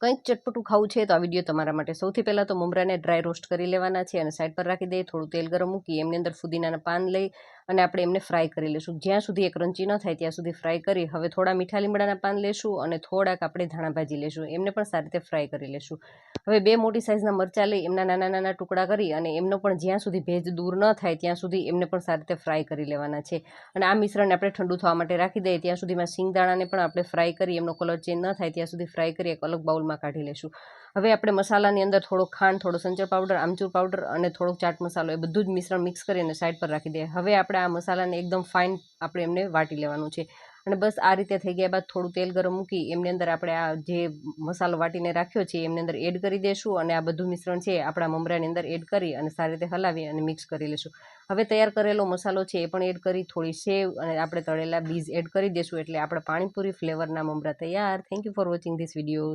કંઈક ચટપટું ખાવું છે તો આ વિડીયો તમારા માટે। સૌથી પહેલાં તો મમરાને ડ્રાય રોસ્ટ કરી લેવાના છે અને સાઈડ પર રાખી દઈએ। થોડું તેલ ગરમ મૂકી એમની અંદર ફુદીનાના પાન લઈ અને આપણે એમને ફ્રાય કરી લઈશું। જ્યાં સુધી એ ક્રન્ચી ન થાય ત્યાં સુધી ફ્રાય કરી હવે થોડા મીઠા લીમડાના પાન લેશું અને થોડાક આપણે ધાણા ભાજી લેશું, એમને પણ સારી રીતે ફ્રાય કરી લેશું। હવે 2 મોટી સાઇઝના મરચાં લઈ એમના નાના નાના ટુકડા કરી અને એમનો પણ જ્યાં સુધી ભેજ દૂર ન થાય ત્યાં સુધી એમને પણ સારી રીતે ફ્રાય કરી લેવાના છે। અને આ મિશ્રણને આપણે ઠંડુ થવા માટે રાખી દઈએ। ત્યાં સુધીમાં સિંગદાણાને પણ આપણે ફ્રાય કરી એમનો કલર ચેન્જ ન થાય ત્યાં સુધી ફ્રાય કરી એક અલગ બાઉલમાં કાઢી લેશું। હવે આપણે મસાલાની અંદર થોડો ખાંડ, થોડો સંચર પાવડર, આમચૂર પાવડર અને થોડોક ચાટ મસાલો એ બધું જ મિશ્રણ મિક્સ કરી અને સાઈડ પર રાખી દઈએ। હવે આપણે આ મસાલાને એકદમ ફાઇન આપણે એમને વાટી લેવાનું છે અને બસ આ રીતે થઈ ગયા બાદ થોડું તેલ ગરમ મૂકી એમની અંદર આપણે આ જે મસાલો વાટીને રાખ્યો છે એમની અંદર એડ કરી દઈશું અને આ બધું મિશ્રણ છે આપણા મમરાની અંદર એડ કરી અને સારી રીતે હલાવી અને મિક્સ કરી લઈશું। હવે તૈયાર કરેલો મસાલો છે એ પણ એડ કરી થોડી સેવ અને આપણે તળેલા બીજ એડ કરી દઈશું એટલે આપણે પાણીપુરી ફ્લેવરના મમરા તૈયાર। Thank you for watching this videos.